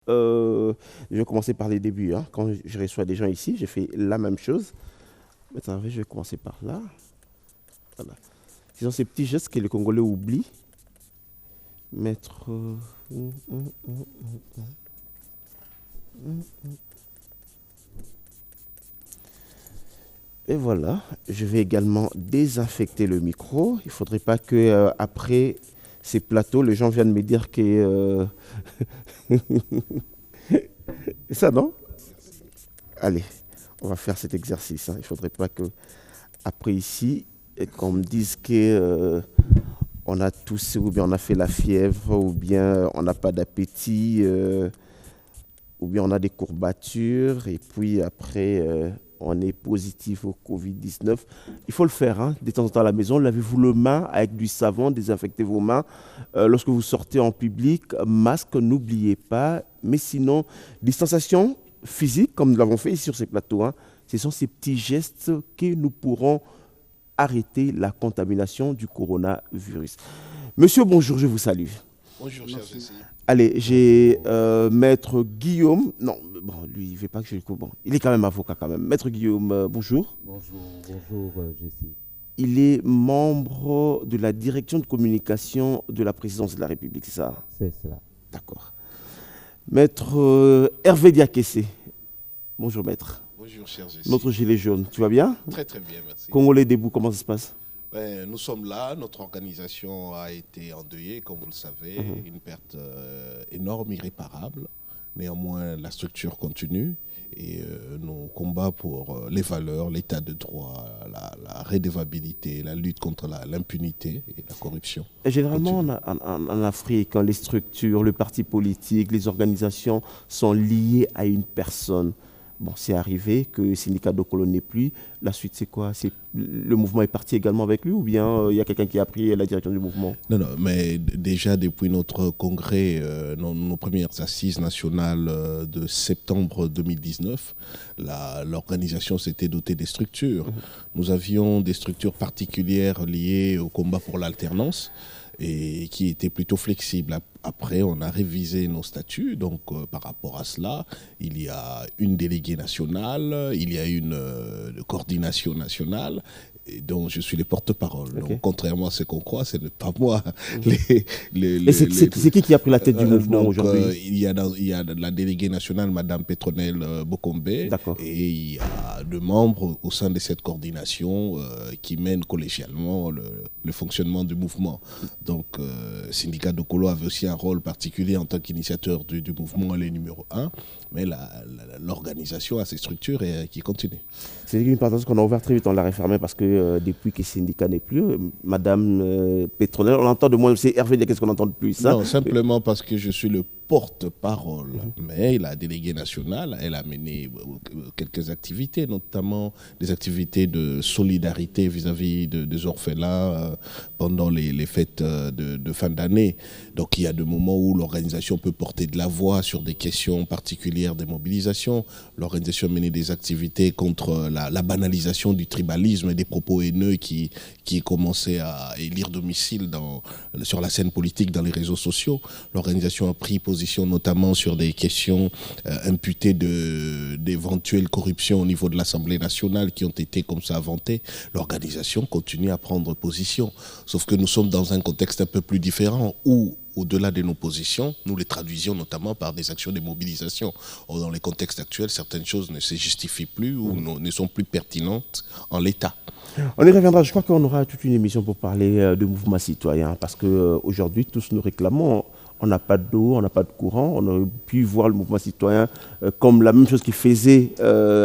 Je vais commencer par les débuts. Hein. Quand je reçois des gens ici, j'ai fait la même chose. Attends, je vais commencer par là. Voilà. Ce sont ces petits gestes que les Congolais oublient. Mettre... Et voilà, je vais également désinfecter le micro. Il ne faudrait pas que après ces plateaux, les gens viennent me dire que... C'est ça, non? Allez, on va faire cet exercice. Hein. Il ne faudrait pas que après ici, qu'on me dise que on a toussé ou bien on a fait la fièvre ou bien on n'a pas d'appétit ou bien on a des courbatures et puis après on est positif au Covid-19. Il faut le faire hein, de temps en temps à la maison. Lavez-vous les mains avec du savon, désinfectez vos mains. Lorsque vous sortez en public, masque, n'oubliez pas. Mais sinon, distanciation physique, comme nous l'avons fait ici sur ces plateaux, hein, ce sont ces petits gestes que nous pourrons arrêter la contamination du coronavirus. Monsieur, bonjour, je vous salue. Bonjour, cher Cécile. Allez, j'ai Maître Guillaume. Non, bon, lui, il ne veut pas que je le coupe. Bon, il est quand même avocat quand même. Maître Guillaume, bonjour. Bonjour, Jessie. Il est membre de la direction de communication de la présidence de la République, c'est ça? C'est cela. D'accord. Maître Hervé Diakessé. Bonjour, maître. Bonjour, cher Jessie. Notre gilet jaune, tu vas bien? Très, très bien, merci. Congolais debout, comment ça se passe? Nous sommes là, notre organisation a été endeuillée, comme vous le savez, une perte énorme, irréparable. Néanmoins, la structure continue et nos combats pour les valeurs, l'état de droit, la redevabilité, la lutte contre l'impunité et la corruption. Et généralement, en Afrique, quand les structures, le parti politique, les organisations sont liées à une personne. Bon, c'est arrivé que le syndicat Dokolo n'est plus. La suite, c'est quoi? Le mouvement est parti également avec lui ou bien il y a quelqu'un qui a pris la direction du mouvement? Non, non, mais déjà depuis notre congrès, nos premières assises nationales de septembre 2019, l'organisation s'était dotée des structures. Nous avions des structures particulières liées au combat pour l'alternance et qui étaient plutôt flexibles. Après, on a révisé nos statuts, donc par rapport à cela, il y a une déléguée nationale, il y a une coordination nationale, et dont je suis le porte-parole. Okay. Donc, contrairement à ce qu'on croit, ce n'est pas moi. C'est qui a pris la tête du mouvement aujourd'hui? Il y a la déléguée nationale, Madame Petronelle Bokombe, et il y a deux membres au sein de cette coordination qui mènent collégialement le fonctionnement du mouvement. Donc, syndicat Dokolo avait aussi un rôle particulier en tant qu'initiateur du mouvement, elle est numéro 1, mais l'organisation a ses structures et qui continue. C'est une parenthèse qu'on a ouverte très vite, on l'a refermée parce que depuis que le syndicat n'est plus, Madame Petronelle, on entend de moins, c'est Hervé, qu'est-ce qu'on entend de plus ça? Non, simplement parce que je suis le porte-parole, mais la déléguée nationale, elle a mené quelques activités, notamment des activités de solidarité vis-à-vis des orphelins pendant les fêtes de fin d'année. Donc il y a des moments où l'organisation peut porter de la voix sur des questions particulières des mobilisations. L'organisation a mené des activités contre la banalisation du tribalisme et des propos haineux qui commençaient à élire domicile sur la scène politique dans les réseaux sociaux. L'organisation a pris position notamment sur des questions imputées d'éventuelles corruptions au niveau de l'Assemblée nationale qui ont été comme ça inventées. L'organisation continue à prendre position. Sauf que nous sommes dans un contexte un peu plus différent où, au-delà de nos positions, nous les traduisions notamment par des actions de mobilisation. Or, dans les contextes actuels, certaines choses ne se justifient plus ou ne sont plus pertinentes en l'état. On y reviendra. Je crois qu'on aura toute une émission pour parler de mouvement citoyen parce qu'aujourd'hui, tous nous réclamons. On n'a pas d'eau, on n'a pas de courant. On aurait pu voir le mouvement citoyen comme la même chose qu'il faisait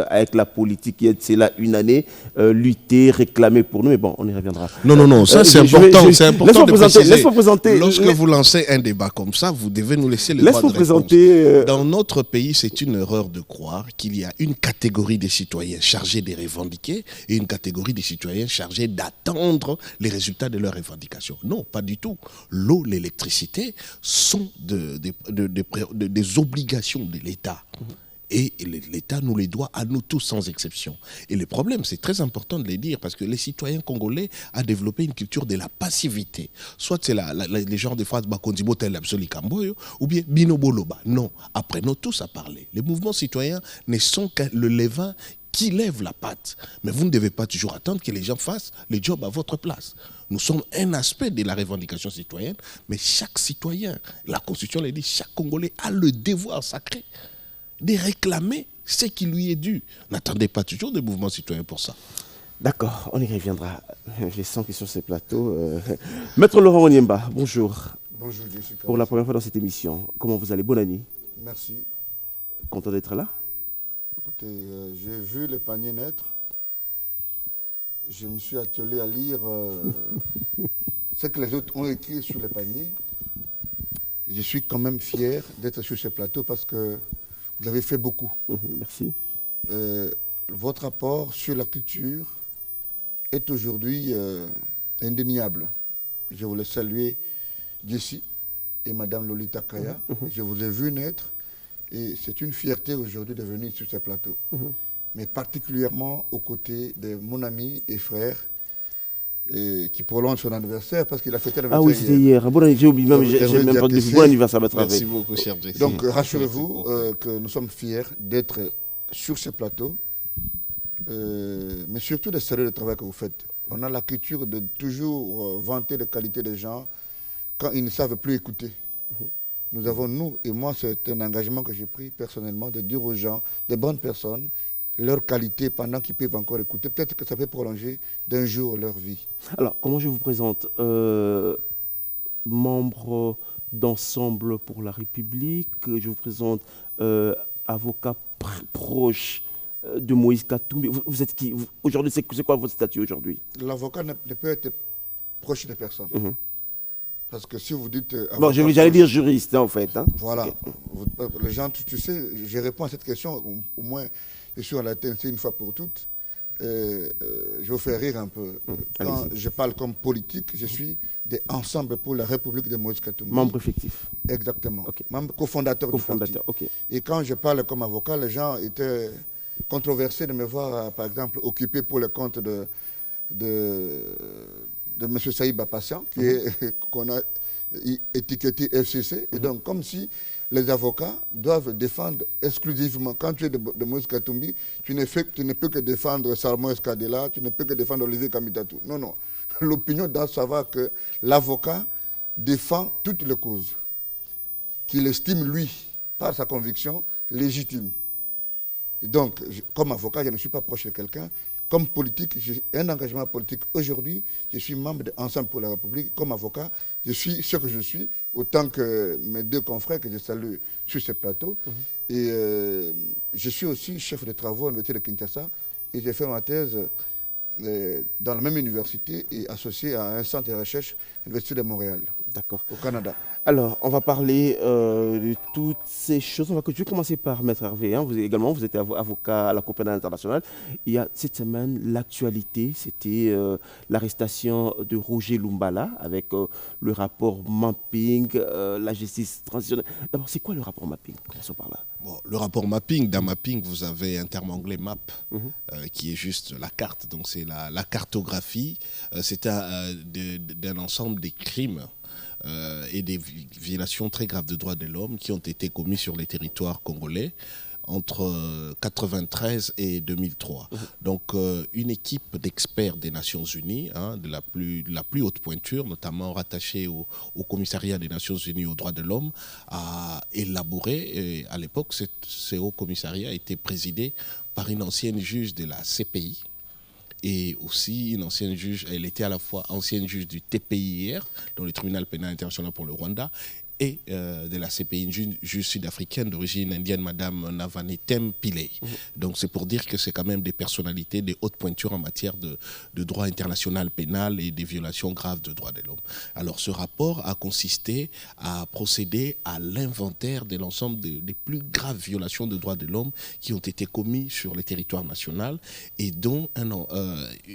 avec la politique il y a là une année, lutter, réclamer pour nous. Mais bon, on y reviendra. Non, ça c'est important. C'est important de préciser. Laisse-moi présenter. Lorsque vous lancez un débat comme ça, vous devez nous laisser le droit de présenter. Dans notre pays, c'est une erreur de croire qu'il y a une catégorie des citoyens chargés de revendiquer et une catégorie des citoyens chargés d'attendre les résultats de leurs revendications. Non, pas du tout. L'eau, l'électricité sont des obligations de l'État. Et l'État nous les doit à nous tous sans exception. Et le problème, c'est très important de les dire, parce que les citoyens congolais ont développé une culture de la passivité. Soit c'est les genres de phrases Bakondibo tel absolu Kamboyo, ou bien Binoboloba. Non, apprenons tous à parler. Les mouvements citoyens ne sont que le levain qui lève la patte. Mais vous ne devez pas toujours attendre que les gens fassent le job à votre place. Nous sommes un aspect de la revendication citoyenne, mais chaque citoyen, la Constitution le dit, chaque Congolais a le devoir sacré de réclamer ce qui lui est dû. N'attendez pas toujours des mouvements citoyens pour ça. D'accord, on y reviendra. J'ai sens que sur ces plateaux. Maître Laurent Onyemba, bonjour. Bonjour, Jessica. Pour la première fois dans cette émission, comment vous allez? Bonne année. Merci. Content d'être là? Écoutez, j'ai vu les paniers naître. Je me suis attelé à lire ce que les autres ont écrit sur les paniers. Je suis quand même fier d'être sur ce plateau parce que vous avez fait beaucoup. Merci. Votre apport sur la culture est aujourd'hui indéniable. Je voulais saluer Jessie et Madame Lolita Kaya. Je vous ai vu naître et c'est une fierté aujourd'hui de venir sur ce plateau. Mais particulièrement aux côtés de mon ami et frère qui prolonge son anniversaire parce qu'il a fêté l'anniversaire. Ah oui, c'était hier. Bon, j'ai oublié, j'ai même pas dit bon anniversaire à votre Merci beaucoup, cher Jessie. Donc, rassurez-vous que nous sommes fiers d'être sur ce plateau, mais surtout de saluer le travail que vous faites. On a la culture de toujours vanter les qualités des gens quand ils ne savent plus écouter. Nous avons, nous et moi, c'est un engagement que j'ai pris personnellement de dire aux gens, des bonnes personnes, leur qualité pendant qu'ils peuvent encore écouter. Peut-être que ça peut prolonger d'un jour leur vie. Alors, comment je vous présente membre d'Ensemble pour la République, je vous présente avocat proche de Moïse Katumbi. Vous êtes qui? Aujourd'hui, c'est quoi votre statut aujourd'hui? L'avocat ne peut être proche de personne. Parce que si vous dites... bon, j'allais dire juriste, hein, en fait. Hein. Voilà. Les gens, tu sais, je réponds à cette question, au moins, je suis à la TNC une fois pour toutes. Je vous fais rire un peu. Quand je parle comme politique, je suis des Ensemble pour la République de Moïse Katumbi. Membre effectif. Exactement. Okay. Membre cofondateur du parti. Okay. Et quand je parle comme avocat, les gens étaient controversés de me voir, par exemple, occupé pour le compte de M. Saïba Patient, qu'on a étiqueté FCC. Et donc, comme si les avocats doivent défendre exclusivement. Quand tu es de Moïse Katumbi, tu ne peux que défendre Salomon Escadela, tu ne peux que défendre Olivier Kamitatou. Non, non. L'opinion doit savoir que l'avocat défend toutes les causes qu'il estime, lui, par sa conviction, légitime. Et donc, comme avocat, je ne suis pas proche de quelqu'un. Comme politique, j'ai un engagement politique. Aujourd'hui, je suis membre de Ensemble pour la République. Comme avocat, je suis ce que je suis, autant que mes deux confrères que je salue sur ce plateau. Et je suis aussi chef de travaux à l'Université de Kinshasa. Et j'ai fait ma thèse dans la même université et associé à un centre de recherche à l'Université de Montréal, au Canada. Alors, on va parler de toutes ces choses. Je vais commencer par Maître Hervé. Hein. Vous êtes avocat à la Cour pénale internationale. Il y a cette semaine, l'actualité, c'était l'arrestation de Roger Lumbala avec le rapport Mapping, la justice transitionnelle. D'abord, c'est quoi le rapport Mapping? Commençons par là. Bon, le rapport Mapping, dans Mapping, vous avez un terme anglais map, qui est juste la carte. Donc, c'est la cartographie. C'est d'un ensemble des crimes et des violations très graves de droits de l'homme qui ont été commis sur les territoires congolais entre 1993 et 2003. Donc une équipe d'experts des Nations Unies, hein, de la plus haute pointure, notamment rattachée au commissariat des Nations Unies aux droits de l'homme, a élaboré, et à l'époque ce haut commissariat était présidé par une ancienne juge de la CPI, et aussi une ancienne juge, elle était à la fois ancienne juge du TPIR, dans le tribunal pénal international pour le Rwanda, et de la CPI, une juge sud-africaine d'origine indienne, Madame Navanetem Pillay. Donc c'est pour dire que c'est quand même des personnalités de haute pointure en matière de droit international pénal et des violations graves de droits de l'homme. Alors ce rapport a consisté à procéder à l'inventaire de l'ensemble des plus graves violations de droits de l'homme qui ont été commises sur le territoire national et dont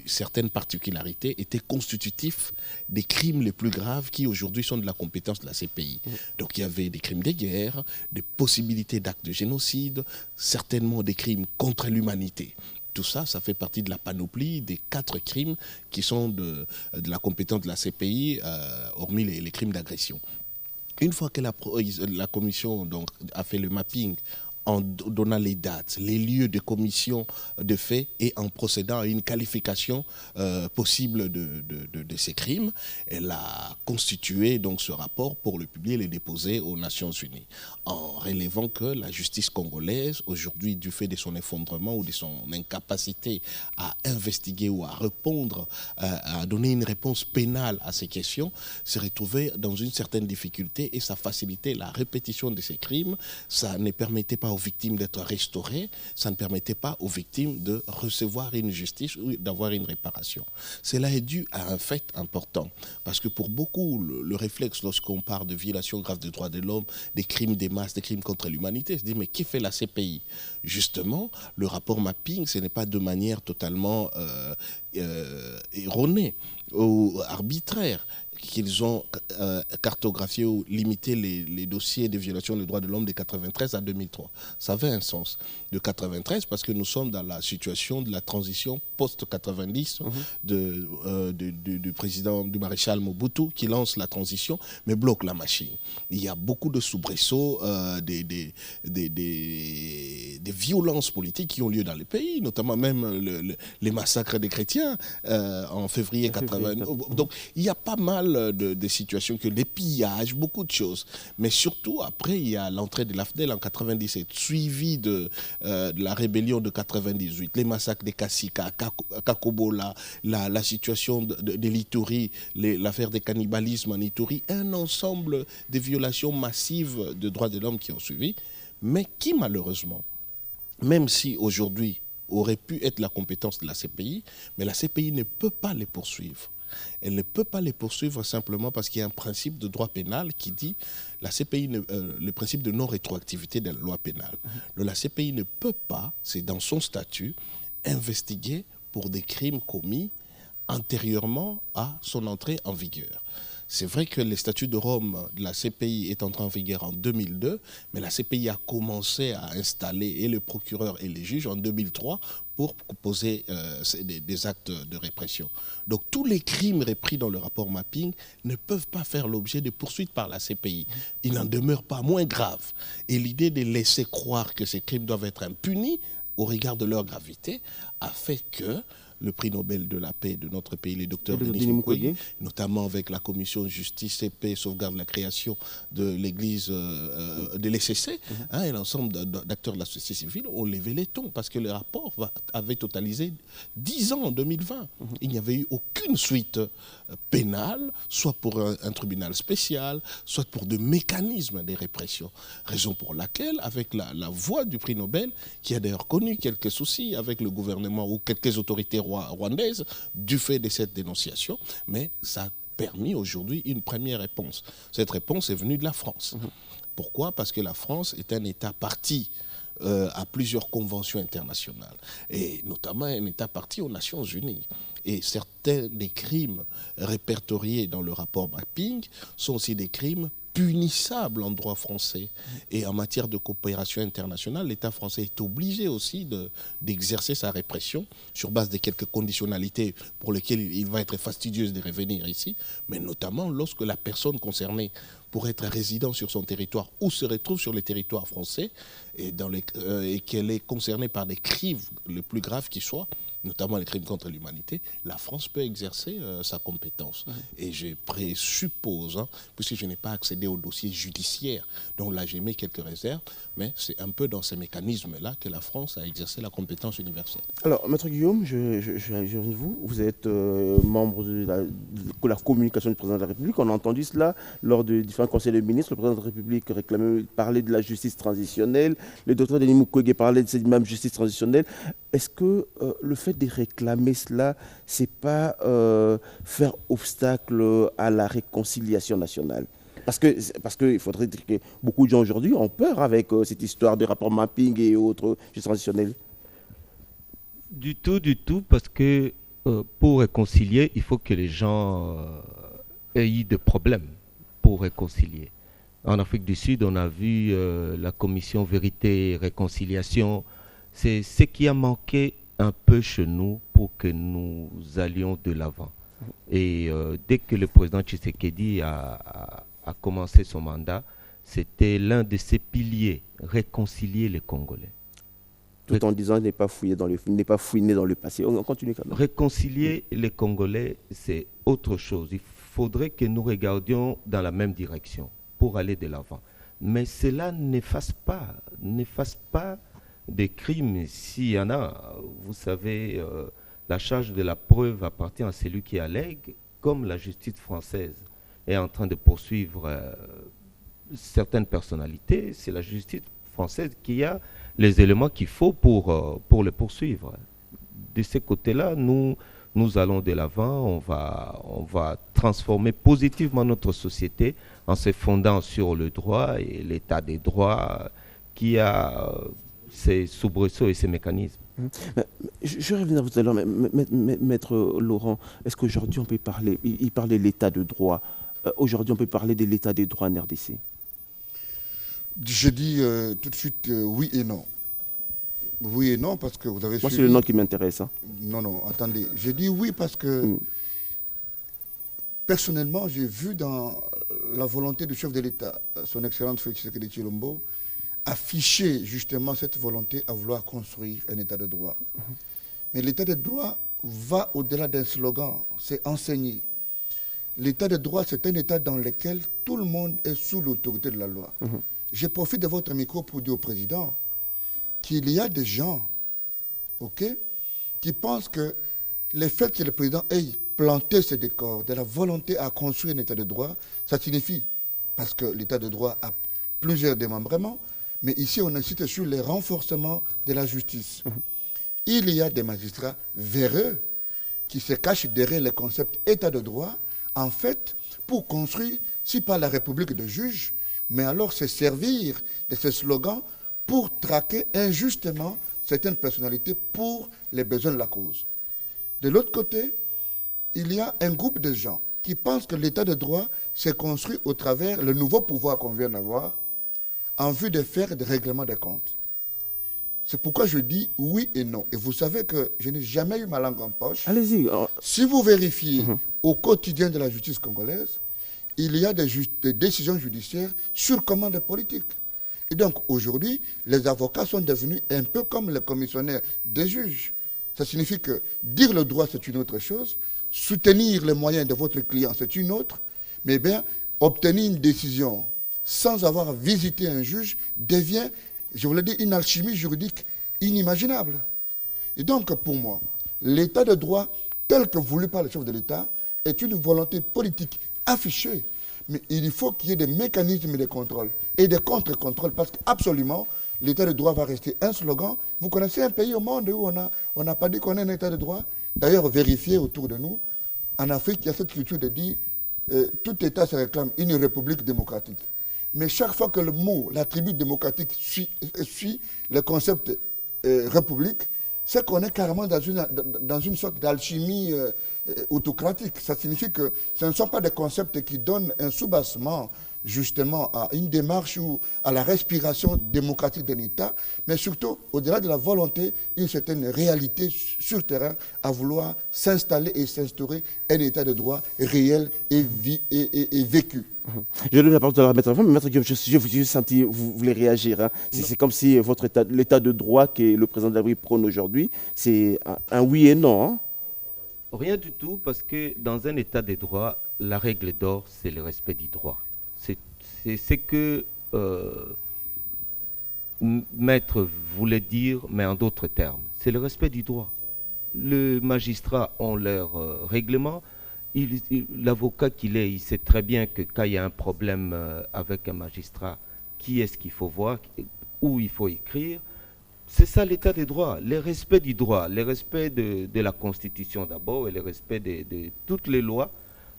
certaines particularités étaient constitutifs des crimes les plus graves qui aujourd'hui sont de la compétence de la CPI. Donc il y avait des crimes de guerre, des possibilités d'actes de génocide, certainement des crimes contre l'humanité. Tout ça, ça fait partie de la panoplie des 4 crimes qui sont de la compétence de la CPI, hormis les crimes d'agression. Une fois que la commission donc, a fait le mapping en donnant les dates, les lieux de commission de faits et en procédant à une qualification possible de ces crimes, elle a constitué donc ce rapport pour le publier et le déposer aux Nations Unies, en relevant que la justice congolaise, aujourd'hui, du fait de son effondrement ou de son incapacité à investiguer ou à répondre, à donner une réponse pénale à ces questions, se retrouvait dans une certaine difficulté et ça facilitait la répétition de ces crimes. Ça ne permettait pas aux victimes d'être restaurées, ça ne permettait pas aux victimes de recevoir une justice ou d'avoir une réparation. Cela est dû à un fait important, parce que pour beaucoup, le réflexe lorsqu'on parle de violations graves des droits de l'homme, des crimes des masses, des crimes contre l'humanité, se dit mais qui fait la CPI? Justement, le rapport mapping, ce n'est pas de manière totalement erronée ou arbitraire qu'ils ont cartographié ou limité les dossiers de violation des droits de l'homme de 1993 à 2003. Ça avait un sens. De 1993, parce que nous sommes dans la situation de la transition post-90 du président, du maréchal Mobutu, qui lance la transition, mais bloque la machine. Il y a beaucoup de soubresauts, des violences politiques qui ont lieu dans le pays, notamment même les massacres des chrétiens en février 1989. Donc, il y a pas mal de situations, que les pillages, beaucoup de choses. Mais surtout, après, il y a l'entrée de l'AFDEL en 1997, suivi de la rébellion de 1998, les massacres des Kassika, Kakobola, la situation de l'Ituri, l'affaire des cannibalismes en Ituri, un ensemble de violations massives de droits de l'homme qui ont suivi, mais qui malheureusement, même si aujourd'hui aurait pu être la compétence de la CPI, mais la CPI ne peut pas les poursuivre. Elle ne peut pas les poursuivre simplement parce qu'il y a un principe de droit pénal qui dit la CPI le principe de non-rétroactivité de la loi pénale. La CPI ne peut pas, c'est dans son statut, investiguer pour des crimes commis antérieurement à son entrée en vigueur. C'est vrai que le statut de Rome de la CPI est entré en vigueur en 2002, mais la CPI a commencé à installer et le procureur et les juges en 2003 pour poser des actes de répression. Donc tous les crimes repris dans le rapport mapping ne peuvent pas faire l'objet de poursuites par la CPI. Ils n'en demeurent pas moins graves. Et l'idée de laisser croire que ces crimes doivent être impunis au regard de leur gravité a fait que le prix Nobel de la paix de notre pays, le docteur Denis Mukwege, notamment avec la commission justice et paix, sauvegarde de la création de l'église de l'ECC, et l'ensemble d'acteurs de la société civile ont levé les tons parce que le rapport avait totalisé 10 ans en 2020. Il n'y avait eu aucune suite pénale, soit pour un tribunal spécial, soit pour des mécanismes de répression. Raison pour laquelle, avec la voix du prix Nobel, qui a d'ailleurs connu quelques soucis avec le gouvernement ou quelques autorités rwandaise du fait de cette dénonciation, mais ça a permis aujourd'hui une première réponse. Cette réponse est venue de la France. Pourquoi? Parce que la France est un État parti à plusieurs conventions internationales, et notamment un État parti aux Nations Unies. Et certains des crimes répertoriés dans le rapport mapping sont aussi des crimes punissable en droit français. Et en matière de coopération internationale, l'État français est obligé aussi d'exercer sa répression sur base de quelques conditionnalités pour lesquelles il va être fastidieux de revenir ici, mais notamment lorsque la personne concernée, pour être résident sur son territoire ou se retrouve sur le territoire français et qu'elle est concernée par des crimes les plus graves qui soient, notamment les crimes contre l'humanité, la France peut exercer sa compétence. Et je présuppose, puisque je n'ai pas accédé au dossier judiciaire, donc là j'ai mis quelques réserves, mais c'est un peu dans ces mécanismes-là que la France a exercé la compétence universelle. Alors, Maître Guillaume, je viens de vous. Vous êtes membre de la communication du président de la République. On a entendu cela lors de différents conseils de ministres. Le président de la République parlait de la justice transitionnelle. Le docteur Denis Mukwege parlait de cette même justice transitionnelle. Est-ce que le fait de réclamer cela, c'est pas faire obstacle à la réconciliation nationale? Parce qu'il faudrait dire que beaucoup de gens aujourd'hui ont peur avec cette histoire de rapport mapping et autres justice transitionnelle. Du tout, parce que pour réconcilier, il faut que les gens aient eu des problèmes pour réconcilier. En Afrique du Sud, on a vu la commission Vérité et Réconciliation. C'est ce qui a manqué un peu chez nous pour que nous allions de l'avant. Et dès que le président Tshisekedi a commencé son mandat, c'était l'un de ses piliers, réconcilier les Congolais. Tout en disant n'est pas fouillé n'est pas fouiné dans le passé. On continue quand même. Réconcilier les Congolais, c'est autre chose. Il faudrait que nous regardions dans la même direction pour aller de l'avant. Mais cela n'efface pas des crimes. S'il y en a, vous savez, la charge de la preuve appartient à celui qui allègue, comme la justice française est en train de poursuivre certaines personnalités, c'est la justice française qui a les éléments qu'il faut pour le poursuivre. De ce côté-là, nous allons de l'avant, on va transformer positivement notre société en se fondant sur le droit et l'état des droits qui a ses soubresauts et ses mécanismes. Je vais revenir à vous tout à l'heure, Maître Laurent, est-ce qu'aujourd'hui on peut parler, il parlait de l'état de droit, aujourd'hui on peut parler de l'état des droits en RDC? Je dis tout de suite oui et non. Oui et non parce que vous avez Moi c'est le nom qui m'intéresse. Hein. Non, attendez. Je dis oui parce que personnellement j'ai vu dans la volonté du chef de l'État, son Excellence Félix Tshisekedi Tshilombo, afficher justement cette volonté à vouloir construire un État de droit. Mais l'État de droit va au-delà d'un slogan, c'est enseigner. L'État de droit, c'est un État dans lequel tout le monde est sous l'autorité de la loi. Je profite de votre micro pour dire au président qu'il y a des gens qui pensent que le fait que le président ait planté ce décor de la volonté à construire un État de droit, ça signifie, parce que l'État de droit a plusieurs démembrements, mais ici on insiste sur le renforcement de la justice. Il y a des magistrats véreux qui se cachent derrière le concept État de droit, en fait, pour construire, si pas la République de juges, mais alors se servir de ce slogan pour traquer injustement certaines personnalités pour les besoins de la cause. De l'autre côté, il y a un groupe de gens qui pensent que l'État de droit s'est construit au travers le nouveau pouvoir qu'on vient d'avoir en vue de faire des règlements des comptes. C'est pourquoi je dis oui et non. Et vous savez que je n'ai jamais eu ma langue en poche. Allez-y. Si vous vérifiez au quotidien de la justice congolaise, il y a des décisions judiciaires sur commande politique. Et donc aujourd'hui, les avocats sont devenus un peu comme les commissionnaires des juges. Ça signifie que dire le droit, c'est une autre chose, soutenir les moyens de votre client, c'est une autre, mais bien obtenir une décision sans avoir visité un juge devient, je vous l'ai dit, une alchimie juridique inimaginable. Et donc pour moi, l'état de droit tel que voulu par le chef de l'État est une volonté politique affichée. Mais il faut qu'il y ait des mécanismes de contrôle et de contre-contrôle parce qu'absolument, l'état de droit va rester un slogan. Vous connaissez un pays au monde où on n'a pas dit qu'on est un état de droit? D'ailleurs, vérifiez autour de nous, en Afrique, il y a cette culture de dire tout État se réclame une république démocratique. Mais chaque fois que le mot, l'attribut démocratique suit le concept république, c'est qu'on est carrément dans une sorte d'alchimie autocratique. Ça signifie que ce ne sont pas des concepts qui donnent un soubassement justement à une démarche ou à la respiration démocratique d'un État, mais surtout, au-delà de la volonté, une certaine réalité sur terrain à vouloir s'installer et s'instaurer un État de droit réel et vécu. Je donne la parole à Maître Guillaume. Maître Guillaume, je vous ai senti, vous voulez réagir. Hein. C'est comme si l'état de droit que le président de la République prône aujourd'hui, c'est un oui et non. Hein. Rien du tout, parce que dans un état de droit, la règle d'or, c'est le respect du droit. C'est ce que Maître voulait dire, mais en d'autres termes. C'est le respect du droit. Les magistrats ont leur règlement. L'avocat qu'il est, il sait très bien que quand il y a un problème avec un magistrat, qui est-ce qu'il faut voir, où il faut écrire. C'est ça l'état des droits, le respect du droit, le respect de la Constitution d'abord et le respect de toutes les lois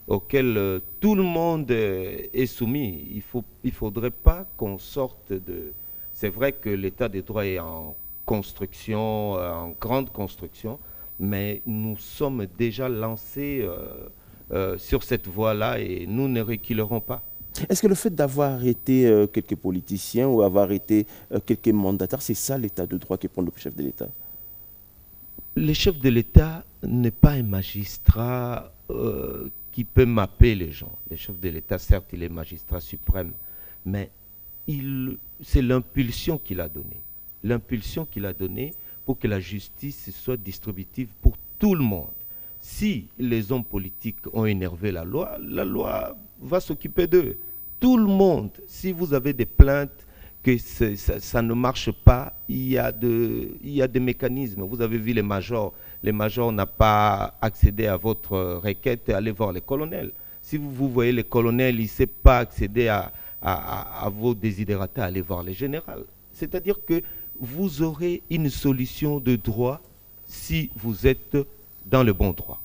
auxquelles tout le monde est soumis. Il ne faudrait pas qu'on sorte de... C'est vrai que l'état des droits est en construction, en grande construction, mais nous sommes déjà lancés sur cette voie-là et nous ne reculerons pas. Est-ce que le fait d'avoir arrêté quelques politiciens ou avoir arrêté quelques mandataires, c'est ça l'état de droit que prend le chef de l'État? Le chef de l'État n'est pas un magistrat qui peut mapper les gens. Le chef de l'État, certes, il est magistrat suprême, mais c'est l'impulsion qu'il a donnée. L'impulsion qu'il a donnée pour que la justice soit distributive pour tout le monde. Si les hommes politiques ont énervé la loi va s'occuper d'eux. Tout le monde, si vous avez des plaintes que ça ne marche pas, il y a des mécanismes. Vous avez vu les majors. Les majors n'ont pas accédé à votre requête, allez voir les colonels. Si vous voyez les colonels, ils ne savent pas accéder à vos désidératas, allez voir les généraux. C'est-à-dire que vous aurez une solution de droit si vous êtes dans le bon droit.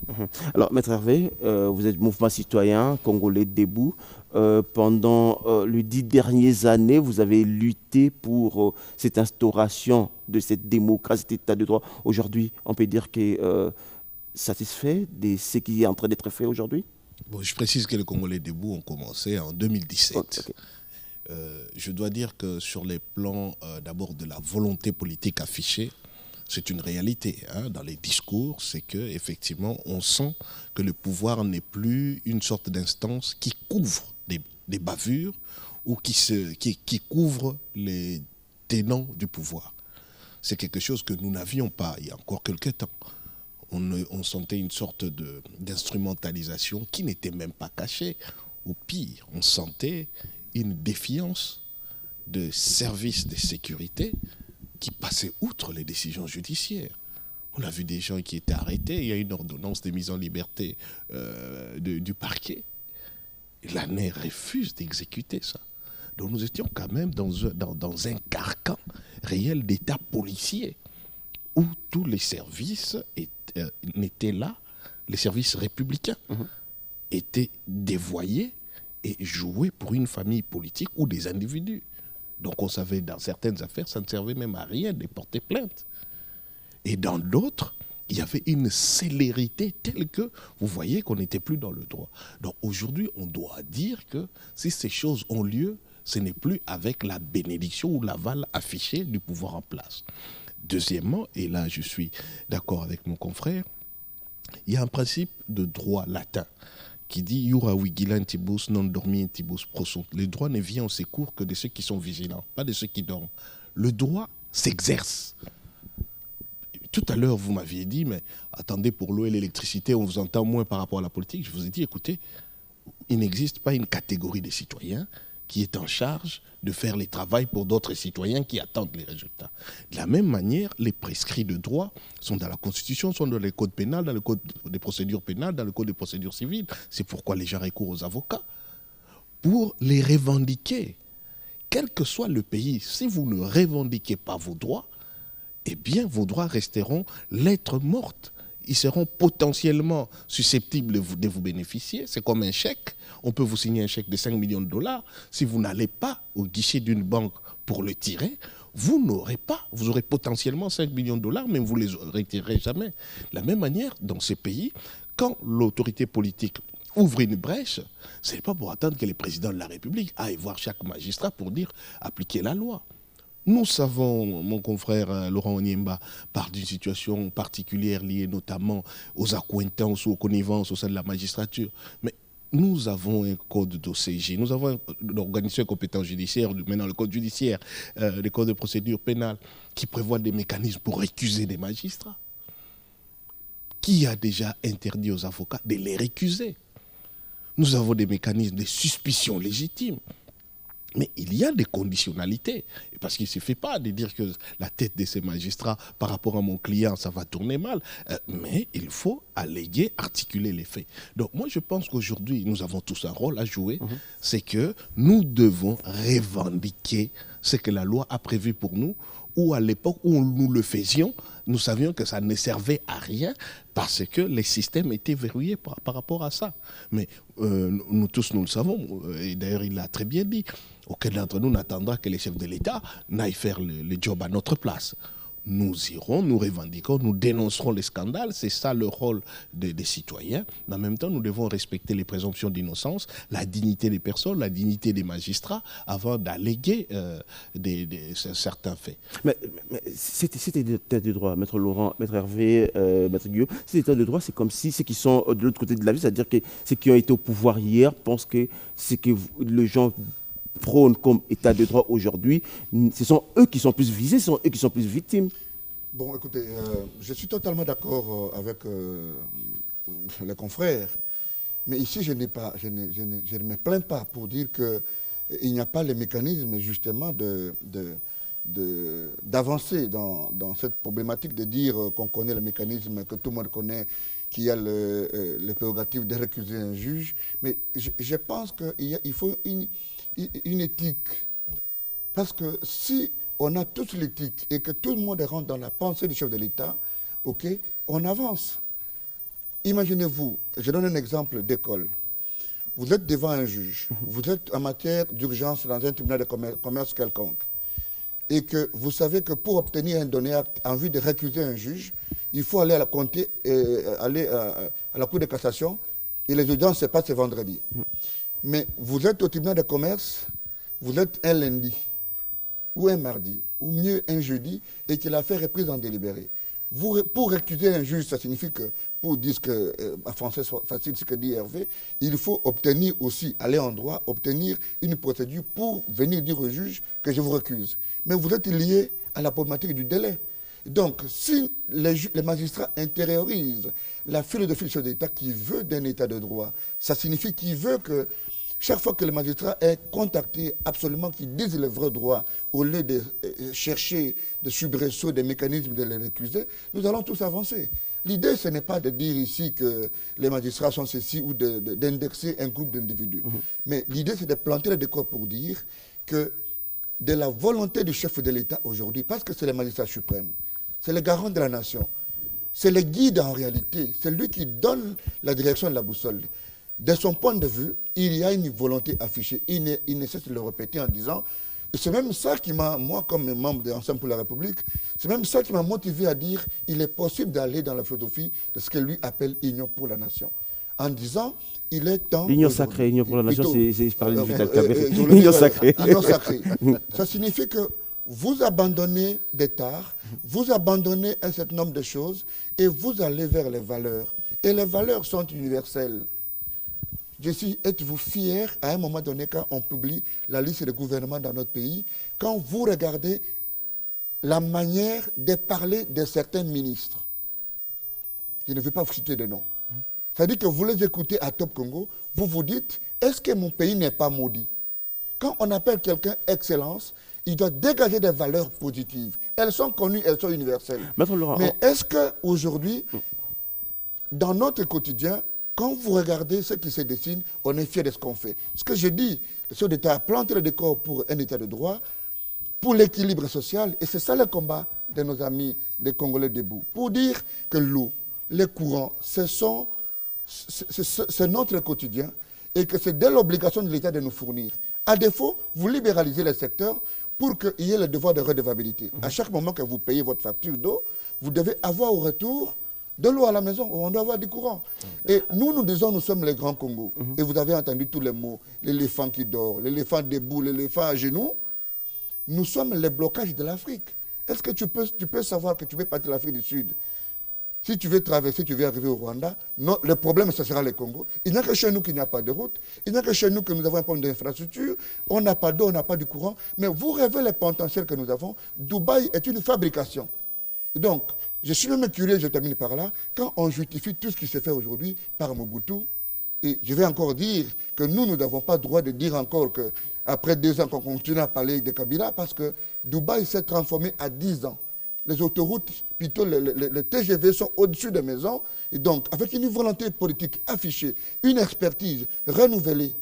Alors, Maître Hervé, vous êtes mouvement citoyen congolais debout. Pendant les 10 dernières années, vous avez lutté pour cette instauration de cette démocratie, cet état de droit. Aujourd'hui, on peut dire que satisfait de ce qui est en train d'être fait aujourd'hui? Bon, je précise que les Congolais debout ont commencé en 2017. Okay. Je dois dire que sur les plans d'abord de la volonté politique affichée, c'est une réalité dans les discours, c'est qu'effectivement on sent que le pouvoir n'est plus une sorte d'instance qui couvre des bavures ou qui couvre les tenants du pouvoir. C'est quelque chose que nous n'avions pas il y a encore quelques temps. On sentait une sorte d'instrumentalisation qui n'était même pas cachée. Ou pire, on sentait une défiance de services de sécurité qui passaient outre les décisions judiciaires. On a vu des gens qui étaient arrêtés, il y a une ordonnance de mise en liberté du parquet. L'ANER refuse d'exécuter ça. Donc nous étions quand même dans un carcan réel d'état policier où tous les services n'étaient là, les services républicains étaient dévoyés et joués pour une famille politique ou des individus. Donc on savait, dans certaines affaires, ça ne servait même à rien de porter plainte. Et dans d'autres, il y avait une célérité telle que vous voyez qu'on n'était plus dans le droit. Donc aujourd'hui, on doit dire que si ces choses ont lieu, ce n'est plus avec la bénédiction ou l'aval affiché du pouvoir en place. Deuxièmement, et là je suis d'accord avec mon confrère, il y a un principe de droit latin qui dit « Iura vigilantibus non dormientibus prosunt ». Le droit ne vient au secours que de ceux qui sont vigilants, pas de ceux qui dorment. Le droit s'exerce. Tout à l'heure, vous m'aviez dit, mais attendez, pour l'eau et l'électricité, on vous entend moins par rapport à la politique. Je vous ai dit, écoutez, il n'existe pas une catégorie de citoyens qui est en charge de faire les travaux pour d'autres citoyens qui attendent les résultats. De la même manière, les prescrits de droit sont dans la Constitution, sont dans le code pénal, dans le code des procédures pénales, dans le code des procédures civiles. C'est pourquoi les gens recourent aux avocats pour les revendiquer. Quel que soit le pays, si vous ne revendiquez pas vos droits, eh bien, vos droits resteront lettre morte. Ils seront potentiellement susceptibles de vous bénéficier. C'est comme un chèque. On peut vous signer un chèque de 5 millions de dollars. Si vous n'allez pas au guichet d'une banque pour le tirer, vous n'aurez pas. Vous aurez potentiellement 5 millions de dollars, mais vous ne les retirerez jamais. De la même manière, dans ces pays, quand l'autorité politique ouvre une brèche, ce n'est pas pour attendre que le président de la République aille voir chaque magistrat pour dire appliquer la loi. Nous savons, mon confrère Laurent Onyemba parle d'une situation particulière liée notamment aux accointances ou aux connivences au sein de la magistrature. Mais nous avons un code d'OCG, nous avons une organisation de compétences judiciaires, maintenant le code judiciaire, le code de procédure pénale, qui prévoit des mécanismes pour récuser des magistrats. Qui a déjà interdit aux avocats de les récuser? Nous avons des mécanismes de suspicion légitime. Mais il y a des conditionnalités, parce qu'il ne suffit pas de dire que la tête de ces magistrats par rapport à mon client, ça va tourner mal, mais il faut alléguer, articuler les faits. Donc moi je pense qu'aujourd'hui nous avons tous un rôle à jouer, c'est que nous devons revendiquer ce que la loi a prévu pour nous, ou à l'époque où nous le faisions, nous savions que ça ne servait à rien parce que les systèmes étaient verrouillés par rapport à ça. Mais nous tous, nous le savons, et d'ailleurs il l'a très bien dit, aucun d'entre nous n'attendra que les chefs de l'État n'aillent faire le job à notre place. nous irons, nous revendiquons, nous dénoncerons les scandales. C'est ça le rôle des citoyens. Mais en même temps, nous devons respecter les présomptions d'innocence, la dignité des personnes, la dignité des magistrats, avant d'alléguer certains faits. Mais cet état de droit, Maître Laurent, Maître Hervé, Maître Guillaume, cet état de droit, c'est comme si ceux qui sont de l'autre côté de la vie, c'est-à-dire que ceux qui ont été au pouvoir hier pensent que ce que les gens prônent comme état de droit aujourd'hui, ce sont eux qui sont plus visés, ce sont eux qui sont plus victimes. Bon, écoutez, je suis totalement d'accord avec les confrères, mais ici, je ne me plains pas pour dire qu'il n'y a pas les mécanismes, justement, d'avancer dans cette problématique, de dire qu'on connaît le mécanisme, que tout le monde connaît, qu'il y a les prérogatives de récuser un juge. Mais je pense qu'il faut une éthique. Parce que si on a toute l'éthique et que tout le monde rentre dans la pensée du chef de l'État, ok, on avance. Imaginez-vous, je donne un exemple d'école. Vous êtes devant un juge, vous êtes en matière d'urgence dans un tribunal de commerce quelconque, et que vous savez que pour obtenir un donné acte en vue de récuser un juge, il faut aller à la Cour de cassation, et les audiences se passent ce vendredi. Mais vous êtes au tribunal de commerce, vous êtes un lundi, ou un mardi, ou mieux un jeudi, et que l'affaire est prise en délibéré. Pour récuser un juge, ça signifie que, pour dire que, en français soit facile, ce que dit Hervé, il faut obtenir aussi, aller en droit, obtenir une procédure pour venir dire au juge que je vous récuse. Mais vous êtes lié à la problématique du délai. Donc, si les magistrats intériorisent la philosophie du chef d'État qui veut d'un État de droit, ça signifie qu'il veut que chaque fois que le magistrat est contacté, absolument qu'il dise le vrai droit, au lieu de chercher des soubresauts, des mécanismes de les récuser, nous allons tous avancer. L'idée, ce n'est pas de dire ici que les magistrats sont ceci ou d'indexer un groupe d'individus. Mais l'idée, c'est de planter le décor pour dire que de la volonté du chef de l'État aujourd'hui, parce que c'est le magistrat suprême, c'est le garant de la nation, c'est le guide en réalité, c'est lui qui donne la direction de la boussole. De son point de vue, il y a une volonté affichée. Il ne cesse de le répéter en disant, et c'est même ça qui m'a, moi comme membre de Ensemble pour la République, c'est même ça qui m'a motivé à dire qu'il est possible d'aller dans la philosophie de ce que lui appelle Union pour la Nation. En disant, il est temps... L'Union sacrée, Union pour la Nation, c'est par le Vital Kamerhe. L'Union sacrée. L'Union sacrée. Ça signifie que vous abandonnez des tares, vous abandonnez un certain nombre de choses et vous allez vers les valeurs. Et les valeurs sont universelles. Êtes-vous fiers, à un moment donné, quand on publie la liste des gouvernements dans notre pays, quand vous regardez la manière de parler de certains ministres? Je ne vais pas vous citer de noms. C'est-à-dire que vous les écoutez à Top Congo, vous vous dites, est-ce que mon pays n'est pas maudit? Quand on appelle quelqu'un excellence, il doit dégager des valeurs positives. Elles sont connues, elles sont universelles. Mais est-ce qu'aujourd'hui, dans notre quotidien, quand vous regardez ce qui se dessine, on est fier de ce qu'on fait. Ce que je dis, le chef d'État a planté le décor pour un État de droit, pour l'équilibre social, et c'est ça le combat de nos amis des Congolais debout. Pour dire que l'eau, les courants, c'est notre quotidien, et que c'est de l'obligation de l'État de nous fournir. À défaut, vous libéralisez les secteurs pour qu'il y ait le devoir de redevabilité. À chaque moment que vous payez votre facture d'eau, vous devez avoir au retour de l'eau à la maison, on doit avoir du courant. Et nous disons, nous sommes les grands Congo. Et vous avez entendu tous les mots. L'éléphant qui dort, l'éléphant debout, l'éléphant à genoux. Nous sommes les blocages de l'Afrique. Est-ce que tu peux savoir que tu veux partir de l'Afrique du Sud? Si tu veux traverser, tu veux arriver au Rwanda, non, le problème, ce sera le Congo. Il n'y a que chez nous qu'il n'y a pas de route. Il n'y a que chez nous que nous avons un problème d'infrastructure. On n'a pas d'eau, on n'a pas de courant. Mais vous rêvez les potentiels que nous avons. Dubaï est une fabrication. Donc, je suis même curieux, je termine par là, quand on justifie tout ce qui se fait aujourd'hui par Mobutu, et je vais encore dire que nous n'avons pas le droit de dire encore qu'après 2 ans qu'on continue à parler de Kabila, parce que Dubaï s'est transformé à 10 ans. Les autoroutes, plutôt les TGV sont au-dessus des maisons, et donc avec une volonté politique affichée, une expertise renouvelée,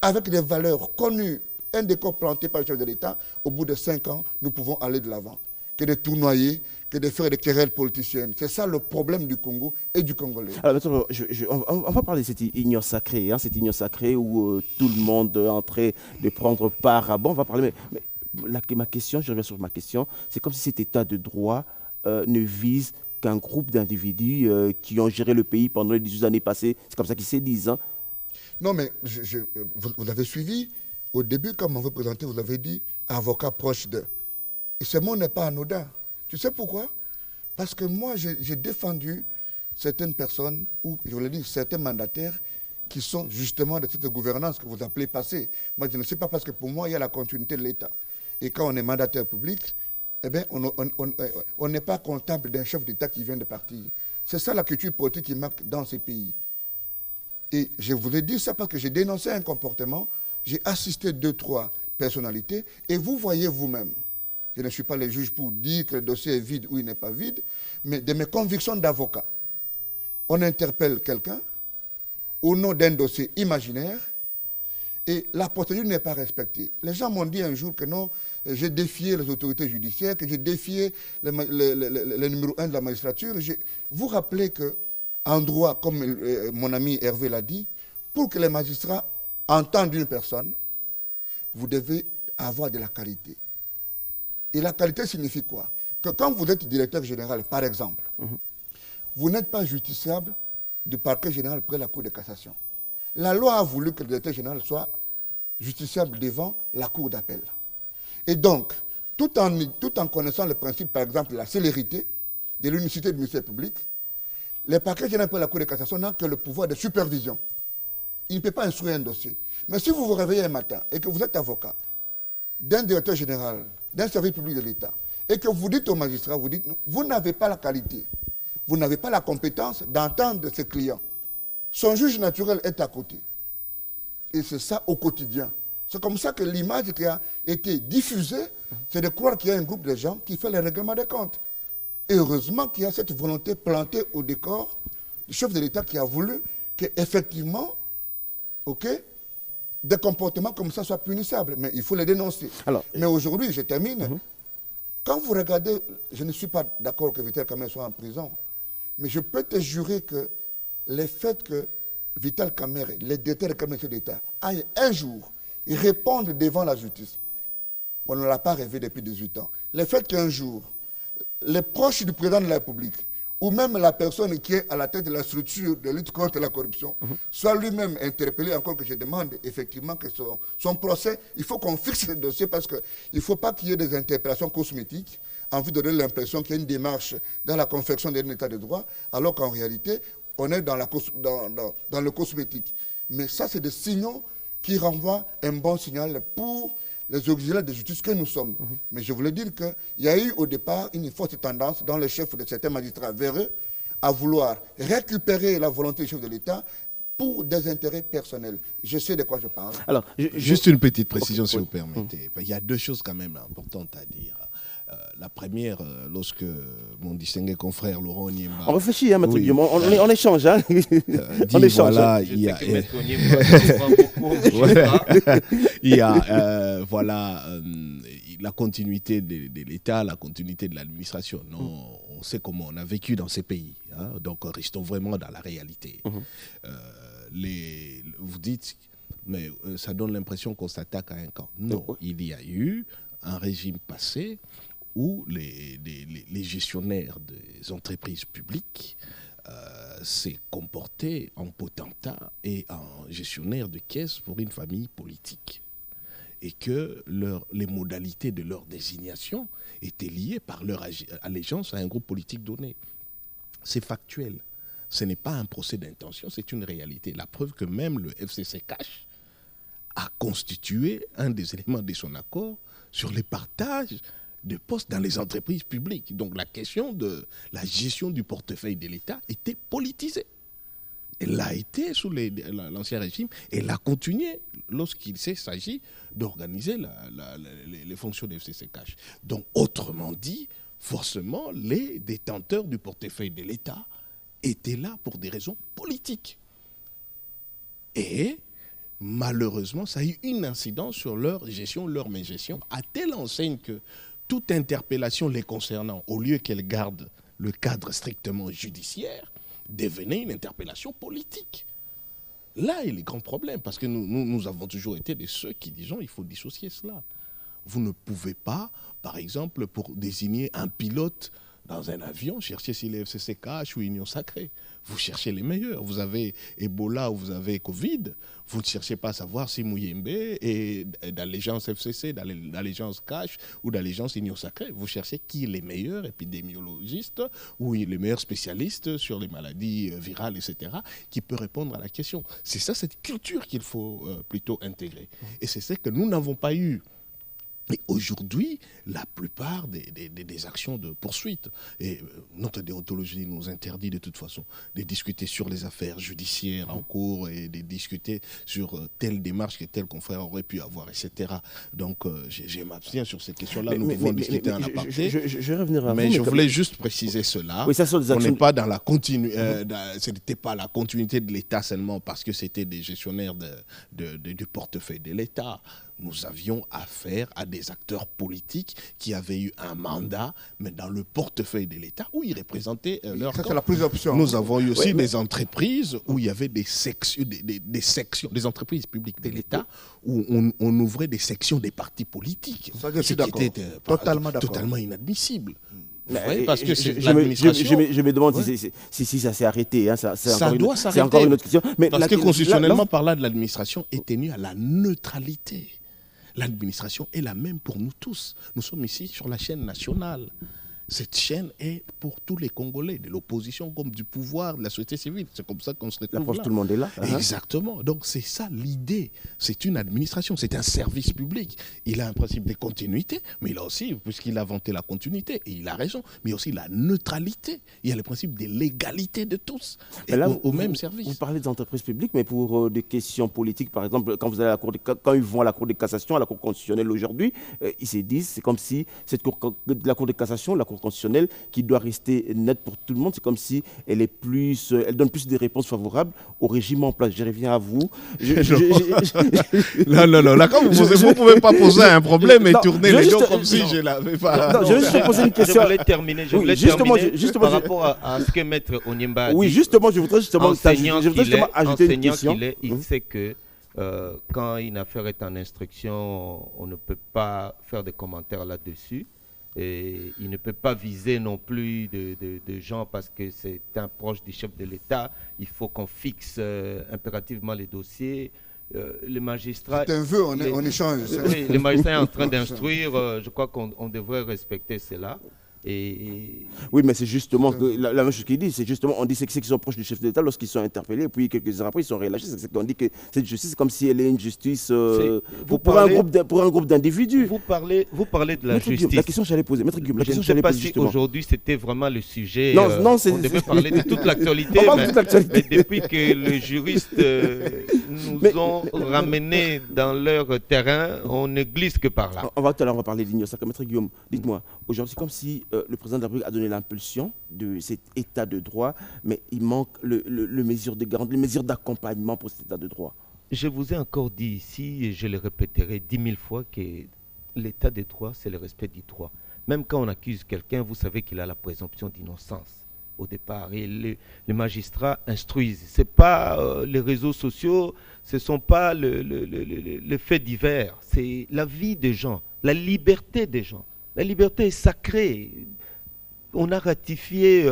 avec des valeurs connues, un décor planté par le chef de l'État, au bout de 5 ans, nous pouvons aller de l'avant. Que de tournoyer, que de faire des querelles politiciennes. C'est ça le problème du Congo et du Congolais. Alors, on va parler de cette union sacrée, cette union sacrée où tout le monde est en train de prendre part. Bon, on va parler, mais ma question, je reviens sur ma question, c'est comme si cet état de droit ne vise qu'un groupe d'individus qui ont géré le pays pendant les 18 années passées. C'est comme ça qu'ils se disent. Hein. Non, mais vous avez suivi, au début, quand on vous présentez, vous avez dit avocat proche de. Et ce mot n'est pas anodin. Tu sais pourquoi? Parce que moi, j'ai défendu certaines personnes, ou je voulais dire certains mandataires, qui sont justement de cette gouvernance que vous appelez passée. Moi, je ne sais pas, parce que pour moi, il y a la continuité de l'État. Et quand on est mandataire public, eh bien, on n'est pas comptable d'un chef d'État qui vient de partir. C'est ça la culture politique qui manque dans ces pays. Et je vous ai dit ça parce que j'ai dénoncé un comportement, j'ai assisté 2-3 personnalités, et vous voyez vous-même. Je ne suis pas le juge pour dire que le dossier est vide ou il n'est pas vide, mais de mes convictions d'avocat. On interpelle quelqu'un au nom d'un dossier imaginaire et la procédure n'est pas respectée. Les gens m'ont dit un jour que non, j'ai défié les autorités judiciaires, que j'ai défié le numéro 1 de la magistrature. Vous rappelez qu'en droit, comme mon ami Hervé l'a dit, pour que les magistrats entendent une personne, vous devez avoir de la qualité. Et la qualité signifie quoi? Que quand vous êtes directeur général, par exemple, vous n'êtes pas justiciable du parquet général près de la Cour de cassation. La loi a voulu que le directeur général soit justiciable devant la Cour d'appel. Et donc, tout en connaissant le principe, par exemple, de la célérité, de l'unicité du ministère public, le parquet général près de la Cour de cassation n'a que le pouvoir de supervision. Il ne peut pas instruire un dossier. Mais si vous vous réveillez un matin et que vous êtes avocat d'un directeur général, d'un service public de l'État, et que vous dites au magistrat, vous dites, non, vous n'avez pas la qualité, vous n'avez pas la compétence d'entendre ses clients. Son juge naturel est à côté. Et c'est ça au quotidien. C'est comme ça que l'image qui a été diffusée, c'est de croire qu'il y a un groupe de gens qui fait le règlement des comptes. Et heureusement qu'il y a cette volonté plantée au décor du chef de l'État qui a voulu qu'effectivement, des comportements comme ça soient punissables. Mais il faut les dénoncer. Alors, mais aujourd'hui, je termine. Quand vous regardez, je ne suis pas d'accord que Vital Kamerhe soit en prison, mais je peux te jurer que le fait que Vital Kamerhe, le directeur de cabinet d'État, aille un jour et réponde devant la justice, on ne l'a pas rêvé depuis 18 ans. Le fait qu'un jour, les proches du président de la République, ou même la personne qui est à la tête de la structure de lutte contre la corruption, soit lui-même interpellé, encore que je demande effectivement que son procès, il faut qu'on fixe le dossier parce qu'il ne faut pas qu'il y ait des interpellations cosmétiques en vue de donner l'impression qu'il y a une démarche dans la confection d'un état de droit, alors qu'en réalité, on est dans le cosmétique. Mais ça, c'est des signaux qui renvoient un bon signal pour les auxiliaires de justice que nous sommes. Mais je voulais dire qu'il y a eu au départ une forte tendance dans les chefs de certains magistrats vers eux à vouloir récupérer la volonté du chef de l'État pour des intérêts personnels. Je sais de quoi je parle. Alors, juste une petite précision, si vous permettez. Il y a deux choses quand même importantes à dire. La première, lorsque mon distingué confrère Laurent Onyemba... On réfléchit, hein, Maître Guillaume, on échange. Hein. On échange. Voilà, il y a... il y a la continuité de l'État, la continuité de l'administration. Non, on sait comment on a vécu dans ces pays. Hein, donc, restons vraiment dans la réalité. Vous dites, mais ça donne l'impression qu'on s'attaque à un camp. Non, il y a eu un régime passé où les gestionnaires des entreprises publiques s'est comporté en potentat et en gestionnaire de caisse pour une famille politique. Et que les modalités de leur désignation étaient liées par leur allégeance à un groupe politique donné. C'est factuel. Ce n'est pas un procès d'intention, c'est une réalité. La preuve que même le FCC Cash a constitué un des éléments de son accord sur les partages de postes dans les entreprises publiques. Donc la question de la gestion du portefeuille de l'État était politisée. Elle l'a été sous l'ancien régime et l'a continué lorsqu'il s'agit d'organiser les fonctions de FCC Cash. Donc autrement dit, forcément, les détenteurs du portefeuille de l'État étaient là pour des raisons politiques. Et malheureusement, ça a eu une incidence sur leur gestion, leur mégestion, à telle enseigne que toute interpellation les concernant, au lieu qu'elle garde le cadre strictement judiciaire, devenait une interpellation politique. Là est le grand problème, parce que nous avons toujours été de ceux qui disons il faut dissocier cela. Vous ne pouvez pas, par exemple, pour désigner un pilote dans un avion, cherchez si les FCC cash ou Union Sacrée. Vous cherchez les meilleurs. Vous avez Ebola ou vous avez Covid. Vous ne cherchez pas à savoir si Mouyembe est d'allégeance FCC, d'allégeance cash ou d'allégeance Union Sacrée. Vous cherchez qui est les meilleurs épidémiologistes ou les meilleurs spécialistes sur les maladies virales, etc., qui peut répondre à la question. C'est ça, cette culture qu'il faut plutôt intégrer. Et c'est ce que nous n'avons pas eu. Et aujourd'hui, la plupart des actions de poursuite, et notre déontologie nous interdit de toute façon de discuter sur les affaires judiciaires en cours et de discuter sur telle démarche que tel confrère aurait pu avoir, etc. Donc, je m'abstiens sur ces questions-là. Nous pouvons discuter en aparté. Je vais revenir à vous. Mais je voulais juste préciser cela. Oui, ça sont des actions... On n'est pas dans la continuité. Ce n'était pas la continuité de l'État seulement parce que c'était des gestionnaires du portefeuille de l'État. Nous avions affaire à des acteurs politiques qui avaient eu un mandat, mais dans le portefeuille de l'État, où ils représentaient leur camp. C'est la plus option. Nous avons eu aussi des entreprises où il y avait des sections, des entreprises publiques de l'État, où on ouvrait des sections des partis politiques. Ça, je suis d'accord. Totalement inadmissible. Oui, parce que je me demande si ça s'est arrêté. Hein, ça doit s'arrêter. C'est encore une autre question. Mais parce que constitutionnellement parlant, l'administration est tenue à la neutralité. L'administration est la même pour nous tous. Nous sommes ici sur la chaîne nationale. Cette chaîne est pour tous les Congolais, de l'opposition comme du pouvoir, de la société civile. C'est comme ça qu'on se retrouve là. Tout le monde est là. Exactement. Donc c'est ça l'idée. C'est une administration, c'est un service public. Il a un principe de continuité, mais il a aussi, puisqu'il a inventé la continuité, et il a raison, mais il y a aussi la neutralité. Il y a le principe de l'égalité de tous, et là, au même service. Vous parlez des entreprises publiques, mais pour des questions politiques, par exemple, quand ils vont à la Cour de cassation, à la Cour constitutionnelle aujourd'hui, ils se disent, c'est comme si la Cour de cassation, la Cour constitutionnelle, qui doit rester nette pour tout le monde, c'est comme si elle donne plus de réponses favorables au régime en place. Je reviens à vous. Non, là, quand vous ne pouvez pas poser un problème et tourner les dos comme si je l'avais pas. Non, je vais juste poser une question. Je voulais terminer par rapport à ce que Maître Onyemba a dit. Oui, justement, je voudrais justement ajouter une question. Il sait que quand une affaire est en instruction, on ne peut pas faire de commentaires là-dessus. Et il ne peut pas viser non plus de gens parce que c'est un proche du chef de l'État. Il faut qu'on fixe impérativement les dossiers. Les magistrats... C'est un vœu, on échange. Oui, les magistrats sont en train d'instruire. Je crois qu'on devrait respecter cela. Oui, mais c'est justement la même chose qu'il dit. C'est justement, on dit que ceux qui sont proches du chef de l'État, lorsqu'ils sont interpellés, puis quelques heures après, ils sont relâchés. C'est qu'on dit que cette justice, c'est comme si elle est une justice pour un groupe d'individus. Vous parlez de la justice. La question que j'allais poser, Maître Guillaume, je ne sais pas si aujourd'hui c'était vraiment le sujet. Non, on devait parler de toute l'actualité. Mais depuis que les juristes nous ont ramenés dans leur terrain, on ne glisse que par là. On va parler de l'Union Sacrée. Maître Guillaume, dites-moi, aujourd'hui, c'est comme si le président de la République a donné l'impulsion de cet état de droit, mais il manque les mesures de garantie, les mesures d'accompagnement pour cet état de droit. Je vous ai encore dit ici, et je le répéterai 10 000 fois, que l'état de droit, c'est le respect du droit. Même quand on accuse quelqu'un, vous savez qu'il a la présomption d'innocence au départ. Et les magistrats instruisent. Ce n'est pas les réseaux sociaux, ce ne sont pas le fait divers. C'est la vie des gens, la liberté des gens. La liberté est sacrée. On a ratifié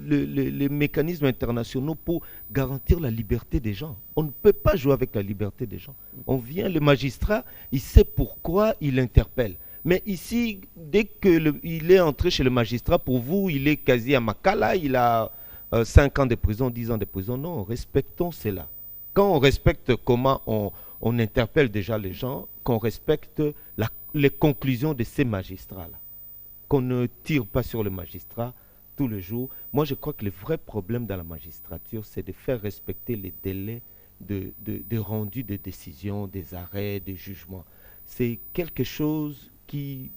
les mécanismes internationaux pour garantir la liberté des gens. On ne peut pas jouer avec la liberté des gens. On vient, le magistrat, il sait pourquoi il interpelle. Mais ici, dès qu'il est entré chez le magistrat, pour vous, il est quasi à Makala, il a 5 ans de prison, 10 ans de prison. Non, respectons cela. Quand on respecte comment on interpelle déjà les gens, qu'on respecte les conclusions de ces magistrats-là. Qu'on ne tire pas sur le magistrat tous les jours. Moi, je crois que le vrai problème dans la magistrature, c'est de faire respecter les délais de rendu de décisions, des arrêts, des jugements. C'est quelque chose qu'il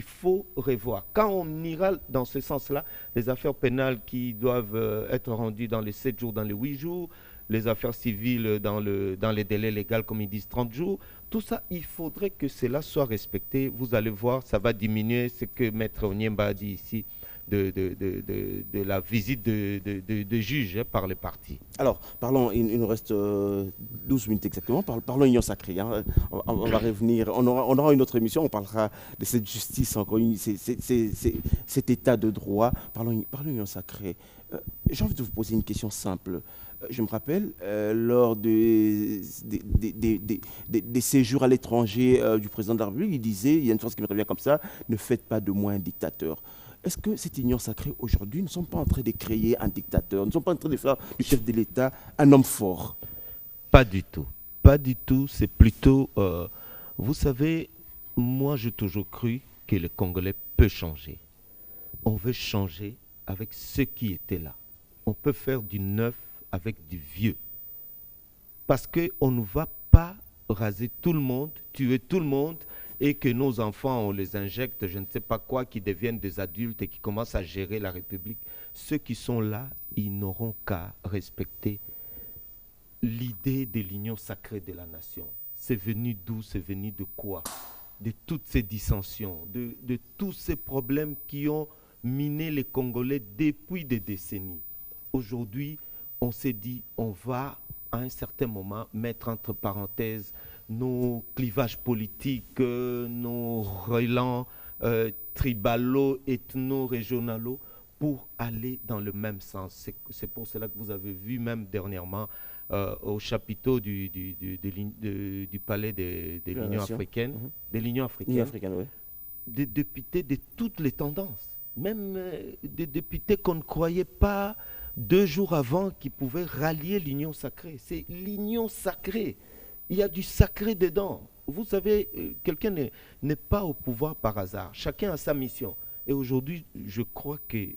faut revoir. Quand on ira dans ce sens-là, les affaires pénales qui doivent être rendues dans les 7 jours, dans les 8 jours, les affaires civiles dans les délais légaux, comme ils disent, 30 jours, tout ça, il faudrait que cela soit respecté. Vous allez voir, ça va diminuer ce que Maître Onyemba a dit ici. de la visite de juges par les partis. Alors, parlons, il nous reste 12 minutes exactement, parlons Union Sacrée. Hein. On va revenir, on aura une autre émission, on parlera de cette justice, encore cet état de droit. Parlons Union Sacrée. J'ai envie de vous poser une question simple. Je me rappelle, lors des séjours à l'étranger du président de la République, il disait, il y a une chose qui me revient comme ça, ne faites pas de moi un dictateur. Est-ce que cette union sacrée, aujourd'hui, ne sommes pas en train de créer un dictateur, ne sommes pas en train de faire du chef de l'État un homme fort? Pas du tout. Pas du tout. C'est plutôt... vous savez, moi, j'ai toujours cru que le Congolais peut changer. On veut changer avec ceux qui étaient là. On peut faire du neuf avec du vieux. Parce qu'on ne va pas raser tout le monde, tuer tout le monde, et que nos enfants, on les injecte, je ne sais pas quoi, qui deviennent des adultes et qui commencent à gérer la République. Ceux qui sont là, ils n'auront qu'à respecter l'idée de l'union sacrée de la nation. C'est venu d'où? C'est venu de quoi? De toutes ces dissensions, de tous ces problèmes qui ont miné les Congolais depuis des décennies. Aujourd'hui, on s'est dit, on va à un certain moment mettre entre parenthèses nos clivages politiques, nos relents tribalo, ethno-régionalo, pour aller dans le même sens. C'est pour cela que vous avez vu même dernièrement au chapiteau du palais de l'Union africaine, de l'Union africaine, oui. Des députés de toutes les tendances, même des députés qu'on ne croyait pas 2 jours avant qui pouvaient rallier l'union sacrée. C'est l'union sacrée. Il y a du sacré dedans. Vous savez, quelqu'un n'est pas au pouvoir par hasard. Chacun a sa mission. Et aujourd'hui, je crois que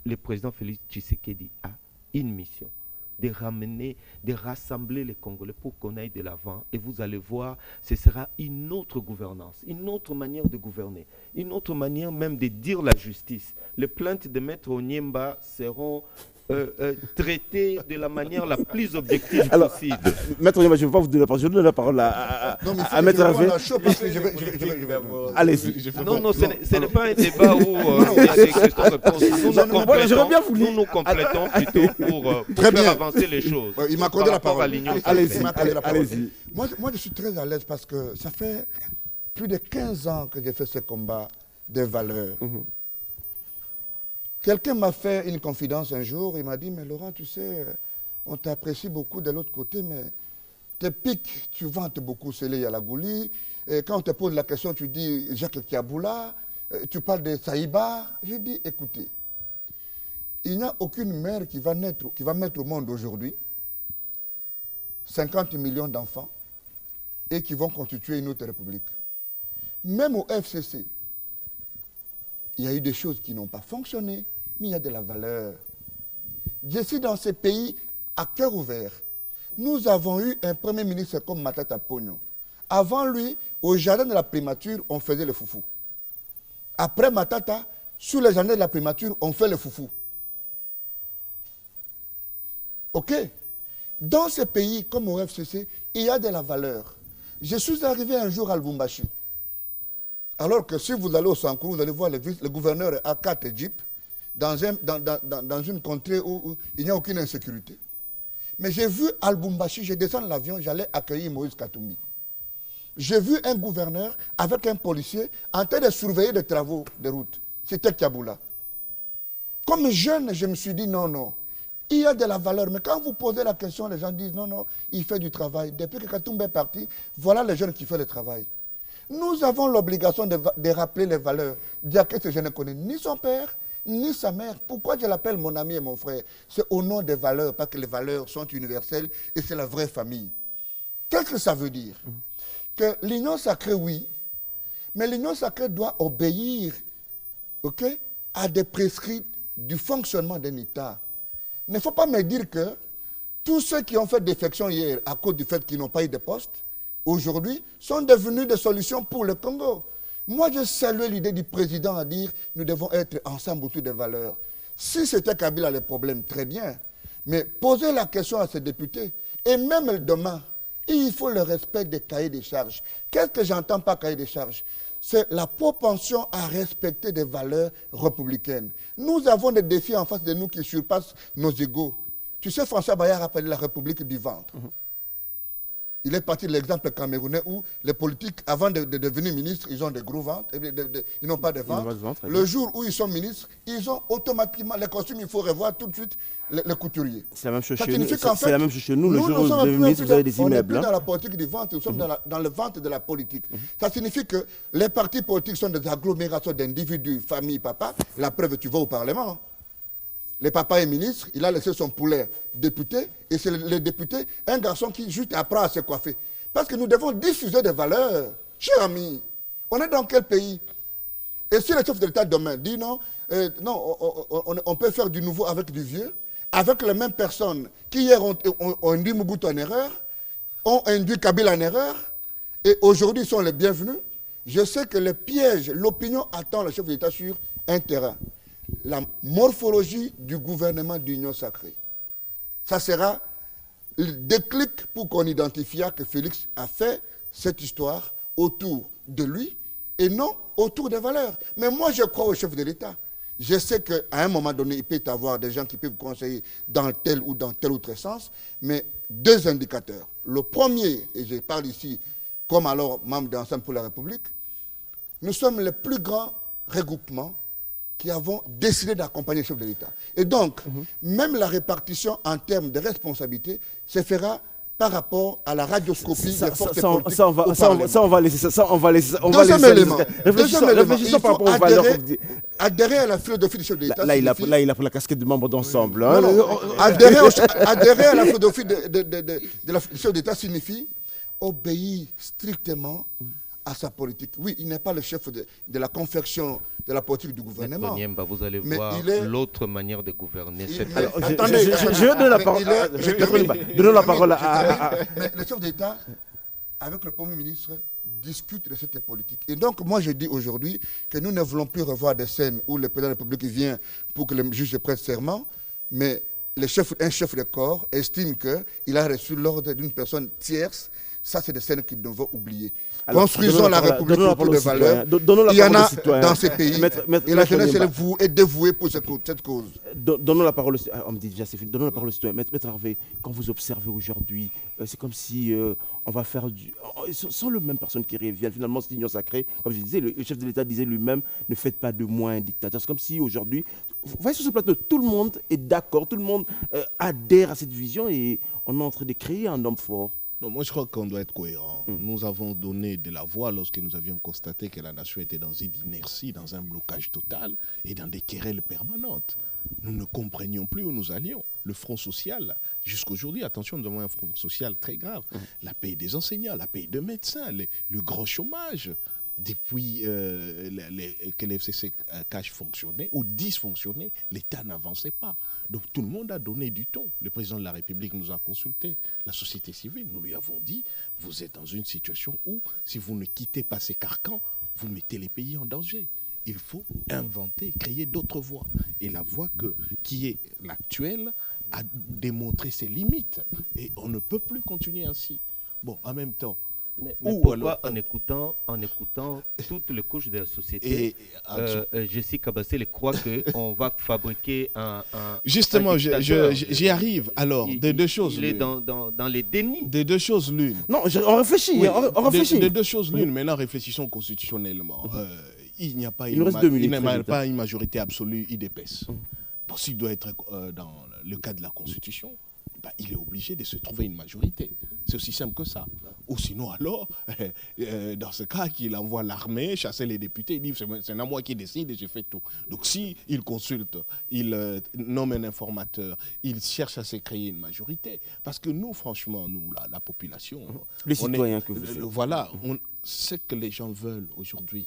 le président Félix Tshisekedi a une mission, de ramener, de rassembler les Congolais pour qu'on aille de l'avant. Et vous allez voir, ce sera une autre gouvernance, une autre manière de gouverner, une autre manière même de dire la justice. Les plaintes de Maître Onyemba seront traitées de la manière la plus objective possible. Maître Onyemba, je ne vais pas vous donner la parole, je donne la parole à Maître Hervé. Allez-y. Non, ce n'est pas un débat où il y a des questions-réponses. Nous nous complétons plutôt pour faire avancer les choses. Il m'a accordé la parole. Allez-y. Moi, je suis très à l'aise parce que ça fait plus de 15 ans que j'ai fait ce combat des valeurs. Quelqu'un m'a fait une confidence un jour, il m'a dit, mais Laurent, tu sais, on t'apprécie beaucoup de l'autre côté, mais tes pics, tu vantes beaucoup Sélé Yalagouli, et quand on te pose la question, tu dis Jacques Kiaboula, tu parles de Saïba. J'ai dit, écoutez, il n'y a aucune mère qui va mettre au monde aujourd'hui 50 millions d'enfants et qui vont constituer une autre république. Même au FCC, il y a eu des choses qui n'ont pas fonctionné, mais il y a de la valeur. Je suis dans ces pays à cœur ouvert. Nous avons eu un premier ministre comme Matata Ponyo. Avant lui, au jardin de la primature, on faisait le foufou. Après Matata, sur le jardin de la primature, on fait le foufou. OK? Dans ces pays, comme au FCC, il y a de la valeur. Je suis arrivé un jour à Lubumbashi. Alors que si vous allez au Sankourou, vous allez voir le gouverneur a 4 jeeps dans une contrée où il n'y a aucune insécurité. Mais j'ai vu à Lubumbashi, je descends de l'avion, j'allais accueillir Moïse Katumbi. J'ai vu un gouverneur avec un policier en train de surveiller les travaux de route. C'était Kiaboula. Comme jeune, je me suis dit non, il y a de la valeur. Mais quand vous posez la question, les gens disent non, il fait du travail. Depuis que Katumbi est parti, voilà les jeunes qui font le travail. Nous avons l'obligation de rappeler les valeurs. Diakete, je ne connais ni son père, ni sa mère. Pourquoi je l'appelle mon ami et mon frère? C'est au nom des valeurs, parce que les valeurs sont universelles et c'est la vraie famille. Qu'est-ce que ça veut dire? Que l'union sacrée, oui, mais l'union sacrée doit obéir à des prescrits du fonctionnement d'un État. Il ne faut pas me dire que tous ceux qui ont fait défection hier à cause du fait qu'ils n'ont pas eu de poste, aujourd'hui, sont devenus des solutions pour le Congo. Moi, je salue l'idée du président à dire nous devons être ensemble autour des valeurs. Si c'était Kabila le problème, très bien. Mais posez la question à ces députés. Et même demain, il faut le respect des cahiers des charges. Qu'est-ce que j'entends par cahier des charges? c'est la propension à respecter des valeurs républicaines. Nous avons des défis en face de nous qui surpassent nos égaux. Tu sais, François Bayard a appelé la République du ventre. Il est parti de l'exemple camerounais où les politiques, avant de devenir ministres, ils ont des gros ventres, ils n'ont pas de ventre. Le jour où ils sont ministres, ils ont automatiquement les costumes, il faut revoir tout de suite les couturiers. C'est la même chose chez nous. C'est la même chose chez nous. Le jour où vous devenez ministre, vous avez des immeubles. On n'est plus dans la politique du ventre, nous sommes dans le ventre de la politique. Ça signifie que les partis politiques sont des agglomérations d'individus, familles, papa. La preuve, tu vas au Parlement. Le papa est ministre, il a laissé son poulet député, et c'est le député, un garçon qui juste apprend à se coiffer. Parce que nous devons diffuser des valeurs. Cher ami, on est dans quel pays? Et si le chef de l'État demain dit non, on peut faire du nouveau avec du vieux, avec les mêmes personnes qui hier ont induit Mobutu en erreur, ont induit Kabila en erreur, et aujourd'hui sont les bienvenus, je sais que le piège, l'opinion attend le chef de l'État sur un terrain. La morphologie du gouvernement d'union sacrée. Ça sera le déclic pour qu'on identifie que Félix a fait cette histoire autour de lui et non autour des valeurs. Mais moi, je crois au chef de l'État. Je sais qu'à un moment donné, il peut y avoir des gens qui peuvent conseiller dans tel ou dans tel autre sens, mais deux indicateurs. Le premier, et je parle ici comme alors membre d'Ensemble pour la République, nous sommes le plus grand regroupement qui avons décidé d'accompagner le chef de l'État. Et donc, même la répartition en termes de responsabilité se fera par rapport à la radioscopie des forces politiques. Ça, on va laisser ça. Deuxième élément. Réfléchissons par rapport aux valeurs. Adhérer à la philosophie du chef de l'État. Là, il a pris la casquette de membre d'ensemble. Adhérer à la philosophie du chef d'État signifie obéir strictement à sa politique. Oui, il n'est pas le chef de la confection de la politique du gouvernement. Niemba, vous allez voir l'autre manière de gouverner. Attendez, je vais donner la parole. Donnons la parole à... Mais le chef d'État, avec le Premier ministre, discute de cette politique. Et donc, moi, je dis aujourd'hui que nous ne voulons plus revoir des scènes où le président de la République vient pour que le juge prête serment, mais un chef de corps estime qu'il a reçu l'ordre d'une personne tierce. Ça, c'est des scènes qu'ils doivent oublier. Alors, construisons la République autour des valeurs. Il y en a dans ces pays. Et la jeunesse est dévouée pour cette cause. Donnons la parole on me dit déjà, c'est fini. Donnons la parole au citoyen. Maître Harvey, quand vous observez aujourd'hui, c'est comme si on va faire du... Sans le même personne qui revient. Finalement, c'est l'union sacrée. Comme je disais, le chef de l'État disait lui-même, ne faites pas de moi un dictateur. C'est comme si aujourd'hui, vous voyez sur ce plateau, tout le monde est d'accord, tout le monde adhère à cette vision et on est en train de créer un homme fort. Non, moi, je crois qu'on doit être cohérent. Nous avons donné de la voix lorsque nous avions constaté que la nation était dans une inertie, dans un blocage total et dans des querelles permanentes. Nous ne comprenions plus où nous allions. Le front social, jusqu'aujourd'hui, attention, nous avons un front social très grave. La paye des enseignants, la paye des médecins, le grand chômage. Depuis que le FCC cash fonctionnait ou dysfonctionnait, l'État n'avançait pas. Donc tout le monde a donné du ton. Le président de la République nous a consultés. La société civile, nous lui avons dit, vous êtes dans une situation où, si vous ne quittez pas ces carcans, vous mettez les pays en danger. Il faut inventer, créer d'autres voies. Et la voie qui est l'actuelle a démontré ses limites. Et on ne peut plus continuer ainsi. Bon, en même temps, mais pourquoi en écoutant toutes les couches de la société, Jessica Bassel croit qu'on va fabriquer un justement, j'y arrive. Alors, des deux choses l'une. Il est dans les dénis. Des deux choses l'une. Non, on réfléchit. Oui, on réfléchit. Des deux choses l'une. Maintenant, réfléchissons constitutionnellement. Il n'y a pas une majorité absolue IDPS. Bon, s'il doit être dans le cas de la Constitution, il est obligé de se trouver une majorité. C'est aussi simple que ça. Ou sinon alors, dans ce cas, qu'il envoie l'armée chasser les députés, il dit c'est moi qui décide et j'ai fait tout. Donc s'il consulte, il nomme un informateur, il cherche à se créer une majorité. Parce que nous, franchement, nous, la population... Les citoyens que vous faites. Voilà, ce que les gens veulent aujourd'hui,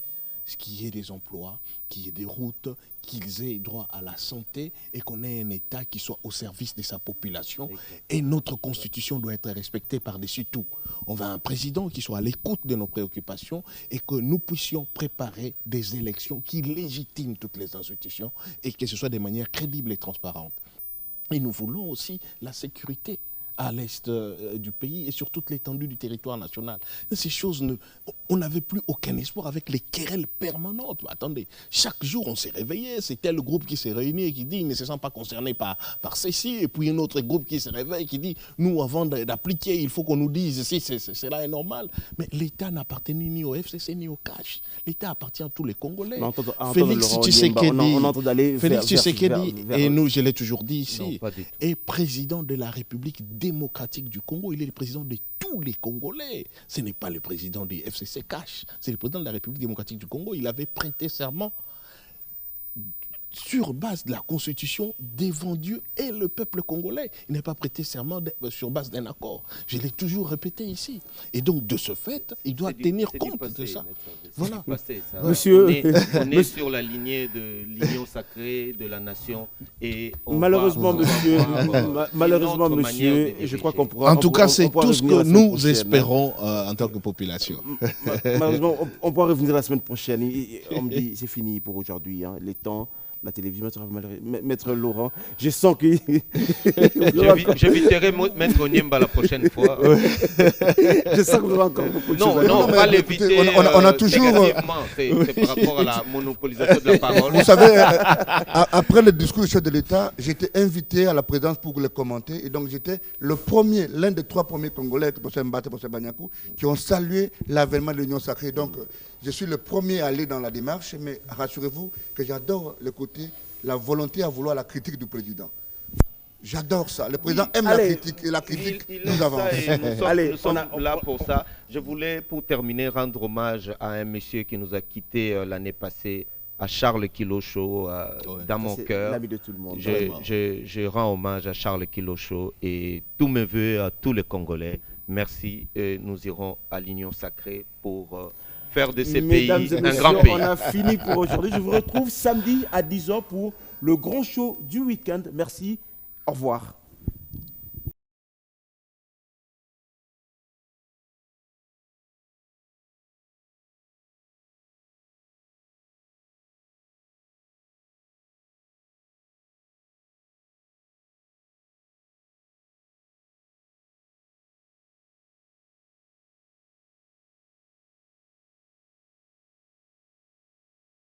qu'il y ait des emplois, qu'il y ait des routes, qu'ils aient droit à la santé et qu'on ait un État qui soit au service de sa population. Et notre constitution doit être respectée par-dessus tout. On veut un président qui soit à l'écoute de nos préoccupations et que nous puissions préparer des élections qui légitiment toutes les institutions et que ce soit de manière crédible et transparente. Et nous voulons aussi la sécurité à l'est du pays et sur toute l'étendue du territoire national. Et ces choses, on n'avait plus aucun espoir avec les querelles permanentes. Attendez, chaque jour on s'est réveillé, c'est tel groupe qui s'est réuni et qui dit « il ne se sent pas concerné par ceci », et puis un autre groupe qui se réveille et qui dit « nous, avant d'appliquer, il faut qu'on nous dise si cela est normal ». Mais l'État n'appartenait ni au FCC ni au CACH. L'État appartient à tous les Congolais. Félix Tshisekedi, et nous, je l'ai toujours dit ici, est président de la République démocratique du Congo. Il est le président de tous les Congolais. Ce n'est pas le président du FCC CACH, c'est le président de la République démocratique du Congo. Il avait prêté serment sur base de la Constitution devant Dieu et le peuple congolais. Il n'a pas prêté serment sur base d'un accord. Je l'ai toujours répété ici. Et donc, de ce fait, il doit tenir compte de ça. Voilà. Monsieur, on est sur la lignée de l'union sacrée de la nation. Et malheureusement, monsieur, je crois qu'on pourra... En tout cas, c'est tout ce que nous espérons en tant que population. Malheureusement, on pourra revenir la semaine prochaine. On me dit, c'est fini pour aujourd'hui. Hein. Les temps... La télévision, Maître Laurent, je sens que... J'éviterai Maître Niemba la prochaine fois. Je sens que vous avez encore beaucoup de choses. Non, pas l'éviter. On a toujours... C'est par rapport à la monopolisation de la parole. Vous savez, après le discours du chef de l'État, j'étais invité à la présidence pour le commenter. Et donc, j'étais l'un des 3 premiers Congolais, qui ont salué l'avènement de l'Union sacrée. Donc, je suis le premier à aller dans la démarche, mais rassurez-vous que j'adore le côté, la volonté à vouloir la critique du président. J'adore ça. Le président aime la critique et la critique nous avance. Nous sommes là pour ça. Je voulais, pour terminer, rendre hommage à un monsieur qui nous a quittés l'année passée, à Charles Kilocho, dans mon cœur. L'ami de tout le monde. Je rends hommage à Charles Kilocho et tous mes voeux à tous les Congolais. Merci. Et nous irons à l'Union sacrée pour... faire de ces pays un grand pays. On a fini pour aujourd'hui. Je vous retrouve samedi à 10h pour le grand show du week-end. Merci. Au revoir.